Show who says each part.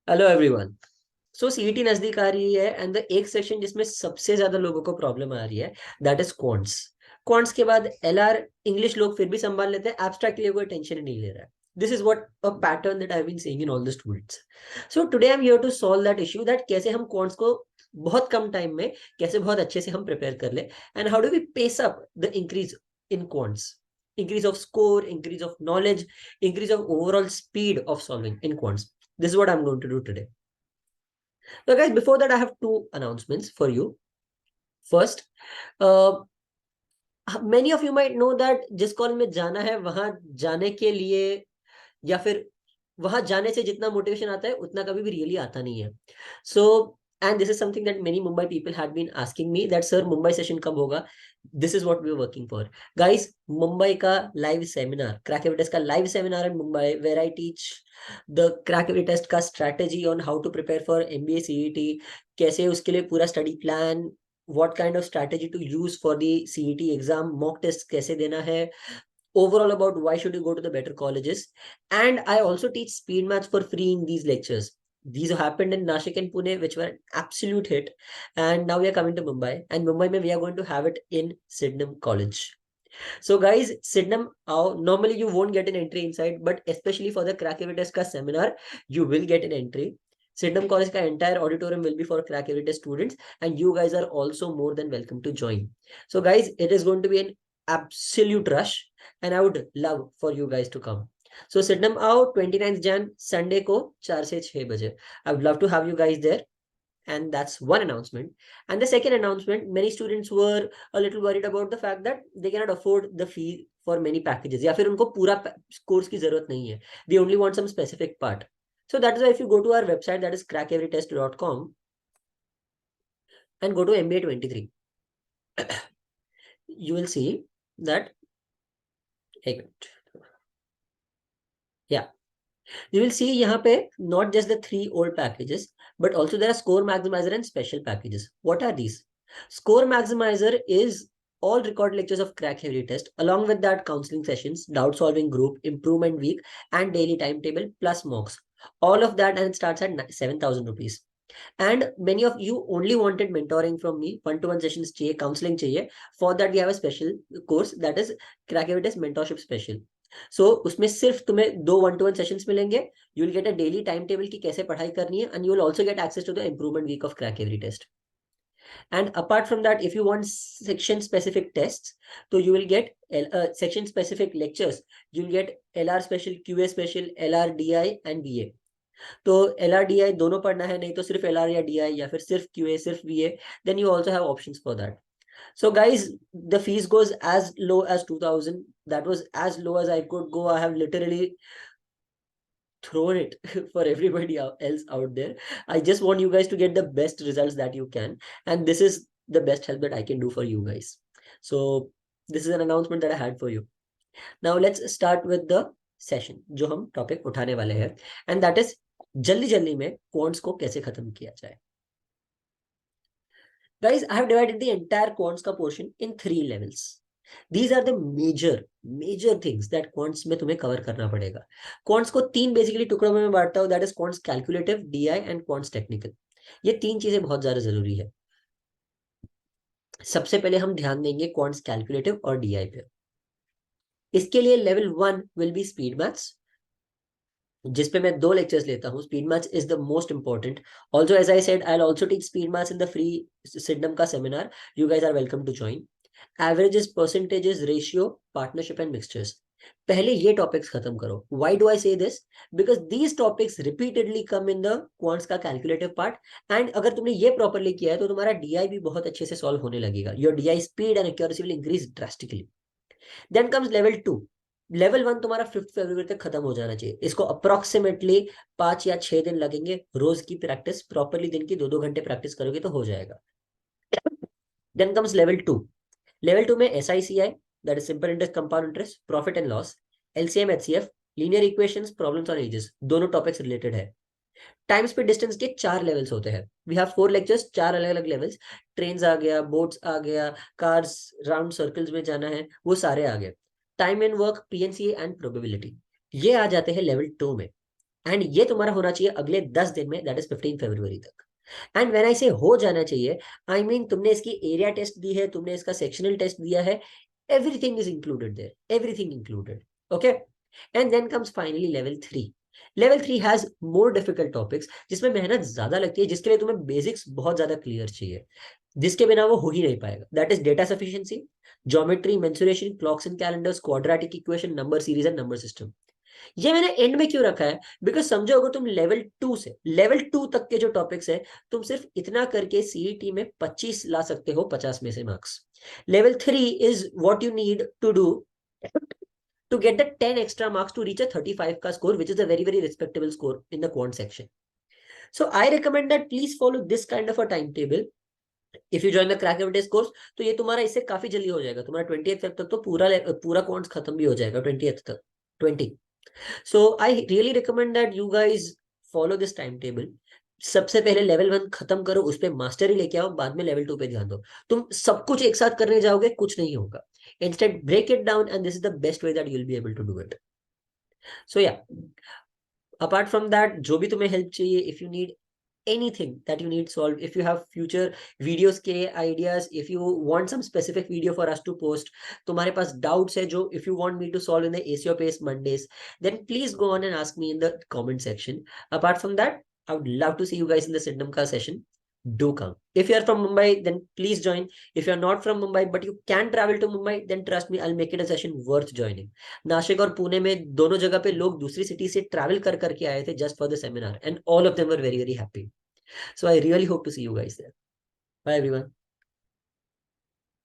Speaker 1: Hello everyone. सो CET नजदीक आ रही है एंड द एक सेक्शन जिसमें सबसे ज्यादा लोगों को प्रॉब्लम आ रही है दैट इज क्वांट्स। क्वांट्स के बाद एलआर इंग्लिश लोग फिर भी संभाल लेते हैं, एब्स्ट्रैक्ट के लिए कोई टेंशन ही नहीं ले रहा है। This is what a pattern that I have been seeing in all the students. So today I am here to solve that issue, दैट कैसे हम क्वांट्स को बहुत कम टाइम में कैसे बहुत अच्छे से हम प्रिपेयर कर ले, and how do we pace up the increase in quants, increase of score, increase of knowledge, increase of overall speed of solving in quants. This is what I'm going to do today. So guys, before that I have two announcements for you. First, uh, many of you might know that जिस college में जाना है वहां जाने के लिए या फिर वहां जाने से जितना मोटिवेशन आता है उतना कभी भी रियली आता नहीं है. So and this is something that many Mumbai people had been asking me that sir Mumbai session कब होगा. This is what we are working for guys. Mumbai का live seminar, crack every test का live seminar in Mumbai, where I teach the crack every test का strategy on how to prepare for MBA CET, कैसे उसके लिए पूरा study plan, what kind of strategy to use for the CET exam, mock test कैसे देना है, overall about why should you go to the better colleges. And I also teach speed maths for free in these lectures. These happened in Nashik and Pune, which were an absolute hit, and now we are coming to Mumbai, and Mumbai mein we are going to have it in Sydenham College. So guys, Sydenham, normally you won't get an entry inside, but especially for the crack every test ka seminar you will get an entry. Sydenham College ka entire auditorium will be for crack every test students, and you guys are also more than welcome to join. So guys, it is going to be an absolute rush, and I would love for you guys to come. So Sydenham आओ 29th Jan Sunday को 4 से 6 बजे. I would love to have you guys there. And that's one announcement. And the second announcement, many students were a little worried about the fact that they cannot afford the fee for many packages, या फिर उनको पूरा course की जरूरत नहीं है, they only want some specific part. So that is why if you go to our website, that is crackeverytest.com, and go to MBA 23, you will see that, एक minute, yeah, you will see यहाँ पे not just the 3 old packages, but also there are score maximizer and special packages. What are these? Score maximizer is all recorded lectures of crack heavy test, along with that counseling sessions, doubt solving group, improvement week, and daily timetable plus mocks. All of that, and it starts at 7,000 rupees. And many of you only wanted mentoring from me, one-to-one sessions चाहिए, counseling चाहिए. For that we have a special course, that is crack heavy test mentorship special. सो उसमें सिर्फ तुम्हें 2 1-to-1 sessions मिलेंगे. You will get a daily time table की कैसे पढ़ाई करनी है, and you will also get access to the improvement week of crack every test. And apart from that, if you want section specific tests, so you will get section specific lectures. You'll get LR special, QA special, LR, DI and VA. तो LR DI दोनों पढ़ना है, नहीं तो सिर्फ LR या DI, या फिर सिर्फ QA सिर्फ VA, then you also have options for that. So guys, the fees goes as low as 2,000. That was as low as I could go. I have literally thrown it for everybody else out there. I just want you guys to get the best results that you can, and this is the best help that I can do for you guys. So this is an announcement that I had for you. Now let's start with the session जो हम topic उठाने वाले हैं, and that is जल्दी जल्दी में quants को कैसे खत्म किया जाए. Guys, I have divided the entire quants का portion in 3 levels. These are the major things that quants में तुम्हें cover करना पड़ेगा. Quants को 3 basically टुकड़ों में मैं बांटता हूँ, that is quants calculative, DI and quants technical. ये 3 चीजें बहुत ज्यादा जरूरी है. सबसे पहले हम ध्यान देंगे quants calculative और DI पे. इसके लिए level 1 will be speed maths, जिसपे मैं 2 लेक्चर्स लेता हूँ. Speed maths is the most important. Also as I said, I will also teach speed maths in the free Sydenham का seminar. You guys are welcome to join. Averages, percentages, ratio, partnership and mixtures. पहले ये topics खत्म करो. Why do I say this? Because these topics repeatedly come in the quants का calculative part, and अगर तुमने ये properly किया है तो तुम्हारा डीआई भी बहुत अच्छे से सॉल्व होने लगेगा. Your DI speed and accuracy will increase drastically. Then comes level 2. Level 1 तुम्हारा 5 फरवरी तक खत्म हो जाना चाहिए. इसको अप्रोक्सीमेटली 5 या 6 दिन लगेंगे. रोज की प्रैक्टिस प्रॉपरली, दिन की 2-2 घंटे प्रैक्टिस करोगे तो हो जाएगा. Then comes level 2. लेवल 2 में SICI, that is simple interest, compound interest, profit and loss, LCM, HCF, linear equations, problems on edges, दोनों टॉपिक्स रिलेटेड है. टाइम स्पीड डिस्टेंस के 4 लेवल्स होते हैं. वी हैव 4 लेक्चर्स, 4 अलग अलग लेवल्स. ट्रेन्स आ गया, boats आ गया, कार्स राउंड सर्कल्स में जाना है, वो सारे आ गए. Time and work, PNC and probability, ये आ जाते हैं लेवल 2 में. एंड ये तुम्हारा होना चाहिए अगले 10 दिन में, दैट इज 15 फरवरी तक। एंड व्हेन आई से हो जाना चाहिए, आई मीन तुमने इसकी एरिया टेस्ट दी है, तुमने इसका सेक्शनल टेस्ट दिया है, everything is included there, everything included. Okay, and then comes finally level 3। Level 3 has more difficult topics, जिसमें मेहनत ज्यादा लगती है, जिसके लिए तुम्हें बेसिक्स बहुत ज्यादा क्लियर चाहिए, जिसके बिना वो हो ही नहीं पाएगा। That is data sufficiency, geometry, mensuration, clocks and calendars, quadratic equation, number series and number system. ये मैंने एंड में क्यों रखा है, बिकॉज समझो अगर तुम लेवल 2 तक के जो टॉपिक्स है, तुम सिर्फ इतना करके सीईटी में 25 ला सकते हो 50 में से marks. Level 3 is what you need to do to get the 10 extra marks to reach a 35 ka score, which is a very respectable score in the quant section. So I recommend that please follow this kind of a timetable. If you join the crack evidence course, तो ये तुम्हारा इससे काफी जल्दी हो जाएगा, तुम्हारा 20th तक तो पूरा क्वांट्स खत्म भी हो जाएगा 20th तक, 20। So I really recommend that you guys follow this timetable. सबसे पहले लेवल 1 खत्म करो, उस पे मास्टरी लेके आओ, बाद में लेवल 2 पे ध्यान दो। तुम सब कुछ एक साथ करने जाओगे, कुछ नहीं होगा। Instead, break it down, and this is the best way that you'll be able to do it. So yeah, apart from that, जो भी तुम्हें हेल्प चाहिए, if you need anything that you need solved, if you have future videos के ideas, if you want some specific video for us to post, तुम्हारे पास doubts है जो if you want me to solve in the ACO Pace Mondays, then please go on and ask me in the comment section. Apart from that, I would love to see you guys in the Syndicom Ka session. Do come. If you are from Mumbai, then please join. If you are not from Mumbai but you can travel to Mumbai, then trust me, I'll make it a session worth joining. Nashik और पुणे में दोनों जगह पे लोग दूसरी city से travel कर करके आए थे just for the seminar, and all of them were very happy. So I really hope to see you guys there. Bye everyone.